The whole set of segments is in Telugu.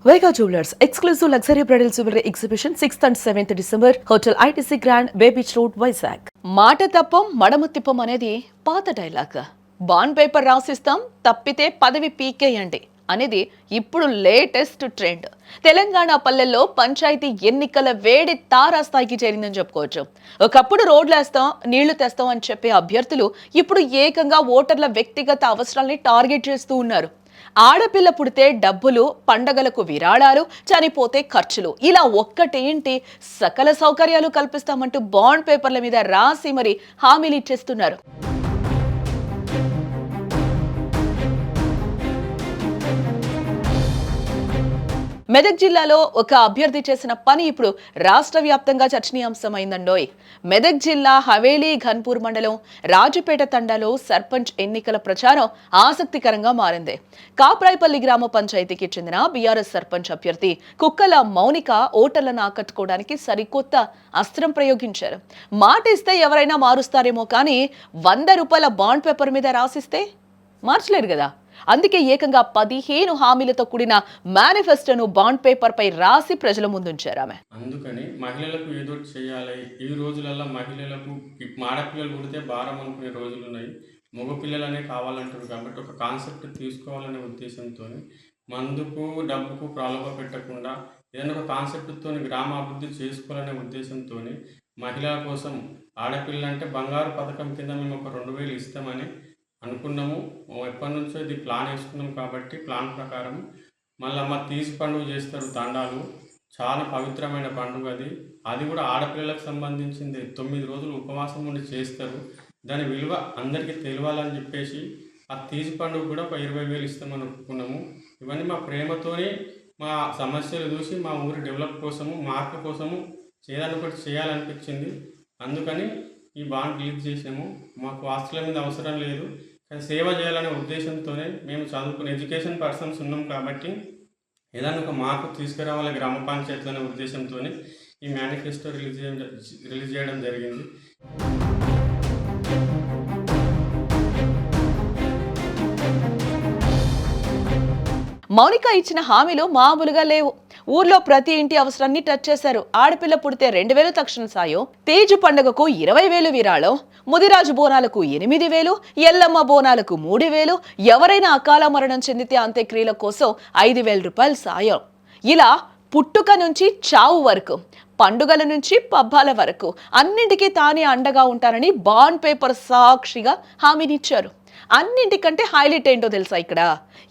Vega Jewelers exclusive luxury bridal jewelry exhibition 6th and 7th December Hotel ITC Grand Bay Beach Road Vizag. మాట తప్పం మడమ తిప్పం అనేది పాత డైలాగ్. బాండ్ పేపర్ రాసిస్తాం తప్పితే పదవి పీకేయండి అనేది ఇప్పుడు లేటెస్ట్ ట్రెండ్. తెలంగాణ పల్లెల్లో పంచాయతీ ఎన్నికల వేడి తారాస్థాయికి చేరిందని చెప్పుకోవచ్చు. ఒకప్పుడు రోడ్లేస్తాం నీళ్లు తెస్తాం అని చెప్పే అభ్యర్థులు ఇప్పుడు ఏకంగా ఓటర్ల వ్యక్తిగత అవసరాల్ని టార్గెట్ చేస్తూ ఉన్నారు. ఆడపిల్ల పుడితే డబ్బులు, పండగలకు విరాళాలు, చనిపోతే ఖర్చులు, ఇలా ఒక్కటేంటి సకల సౌకర్యాలు కల్పిస్తామంటూ బాండ్ పేపర్ల మీద రాసి మరి హామీలు ఇచ్చేస్తున్నారు. మెదక్ జిల్లాలో ఒక అభ్యర్థి చేసిన పని ఇప్పుడు రాష్ట్ర వ్యాప్తంగా చర్చనీయాంశమైందండోయ్. మెదక్ జిల్లా హవేలీ ఘన్పూర్ మండలం రాజుపేట తండాలో సర్పంచ్ ఎన్నికల ప్రచారం ఆసక్తికరంగా మారింది. కాప్రాయిపల్లి గ్రామ పంచాయతీకి చెందిన బీఆర్ఎస్ సర్పంచ్ అభ్యర్థి కుక్కల మౌనిక ఓటర్లను ఆకట్టుకోవడానికి సరికొత్త అస్త్రం ప్రయోగించారు. మాట ఇస్తే ఎవరైనా మారుస్తారేమో కానీ 100 రూపాయల బాండ్ పేపర్ మీద రాసిస్తే మార్చలేరు కదా. అందుకే ఏకంగా 15 హామీలతో కూడిన మేనిఫెస్టోను బాండ్ పేపర్ పై రాసి ప్రజల ముందుంచారు ఆమె. అందుకని మహిళలకు ఏదో చేయాలి. ఈ రోజులలో మహిళలకు ఆడపిల్లలు పుడితే భారం అనుకునే రోజులు ఉన్నాయి. మగపిల్లలనే కావాలంటారు కాబట్టి ఒక కాన్సెప్ట్ తీసుకోవాలనే ఉద్దేశంతో మందుకు డబ్బుకు ప్రలోభ పెట్టకుండా ఏదైనా ఒక కాన్సెప్ట్తో గ్రామ అభివృద్ధి చేసుకోవాలనే ఉద్దేశంతో మహిళల కోసం ఆడపిల్ల అంటే బంగారు పథకం కింద మేము ఒక 2000 ఇస్తామని అనుకున్నాము. ఎప్పటి నుంచో ఇది ప్లాన్ వేసుకున్నాం కాబట్టి ప్లాన్ ప్రకారం మళ్ళీ తీసి పండుగ చేస్తారు. తండాలు చాలా పవిత్రమైన పండుగ అది కూడా ఆడపిల్లలకు సంబంధించింది. 9 రోజులు ఉపవాసం ఉండి చేస్తారు. దాని విలువ అందరికీ తెలియాలని చెప్పేసి ఆ తీసి పండుగ కూడా ఒక 20,000 ఇస్తామని అనుకున్నాము. ఇవన్నీ మా ప్రేమతోనే మా సమస్యలు చూసి మా ఊరి డెవలప్ కోసము మార్పు కోసము ఏదైనా ఒకటి చేయాలనిపించింది. అందుకని ఈ బాండ్ రిలీజ్ చేసాము. మాకు ఆస్తుల మీద అవసరం లేదు, కానీ సేవ చేయాలనే ఉద్దేశంతోనే మేము చదువుకునే ఎడ్యుకేషన్ పర్సన్స్ ఉన్నాం కాబట్టి ఏదైనా ఒక మార్పు తీసుకురావాలి గ్రామ పంచాయతీలు అనే ఉద్దేశంతో ఈ మేనిఫెస్టో రిలీజ్ చేయడం జరిగింది. మౌనిక ఇచ్చిన హామీలు మామూలుగా లేవు. ఊర్లో ప్రతి ఇంటి అవసరాన్ని టచ్ చేశారు. ఆడపిల్ల పుడితే 2,000 తక్షణ సాయం, తేజు పండుగకు 20,000 విరాళం, ముదిరాజు బోనాలకు 8,000, ఎల్లమ్మ బోనాలకు 3,000, ఎవరైనా అకాల మరణం చెందితే అంత్యక్రియల కోసం 5,000 రూపాయల సాయం. ఇలా పుట్టుక నుంచి చావు వరకు, పండుగల నుంచి పబ్బాల వరకు అన్నింటికీ తానే అండగా ఉంటానని బాండ్ పేపర్ సాక్షిగా హామీనిచ్చారు. అన్నింటికంటే హైలైట్ ఏంటో తెలుసా, ఇక్కడ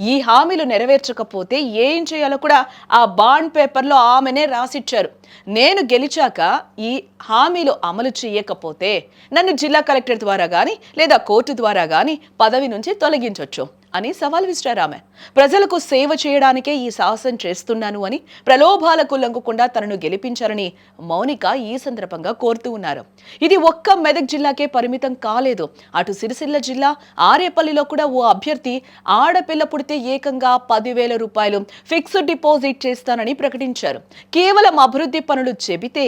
ఈ హామీలు నెరవేర్చకపోతే ఏం చేయాలో కూడా ఆ బాండ్ పేపర్లో ఆమెనే రాసిచ్చారు. నేను గెలిచాక ఈ హామీలు అమలు చేయకపోతే నన్ను జిల్లా కలెక్టర్ ద్వారా కానీ లేదా కోర్టు ద్వారా కానీ పదవి నుంచి తొలగించవచ్చు అని సవాల్ విసిరారు ఆమె. ప్రజలకు సేవ చేయడానికే ఈ సాహసం చేస్తున్నాను అని, ప్రలోభాలకు లొంగకుండా తనను గెలిపించారని మౌనిక ఈ సందర్భంగా కోరుతూ ఉన్నారు. ఇది ఒక్క మెదక్ జిల్లాకే పరిమితం కాలేదు. అటు సిరిసిల్ల జిల్లా ఆరేపల్లిలో కూడా ఓ అభ్యర్థి ఆడపిల్ల పుడితే ఏకంగా 10,000 రూపాయలు ఫిక్స్డ్ డిపాజిట్ చేస్తానని ప్రకటించారు. కేవలం అభివృద్ధి పనులు చెబితే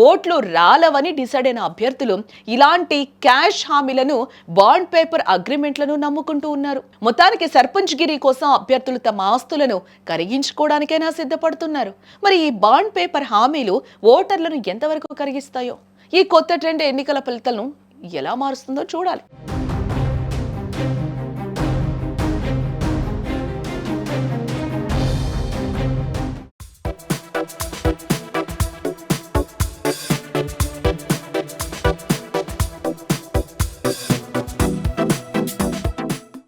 ఓట్లు రాలవని డిసైడ్ అయిన అభ్యర్థులు ఇలాంటి క్యాష్ హామీలను, బాండ్ పేపర్ అగ్రిమెంట్లను నమ్ముకుంటూ ఉన్నారు. మొత్తానికి సర్పంచ్ గిరి కోసం అభ్యర్థులు తమ ఆస్తులను కరిగించుకోవడానికైనా సిద్ధపడుతున్నారు. మరి ఈ బాండ్ పేపర్ హామీలు ఓటర్లను ఎంతవరకు కరిగిస్తాయో, ఈ కొత్త ట్రెండ్ ఎన్నికల ఫలితాలను ఎలా మారుస్తుందో చూడాలి.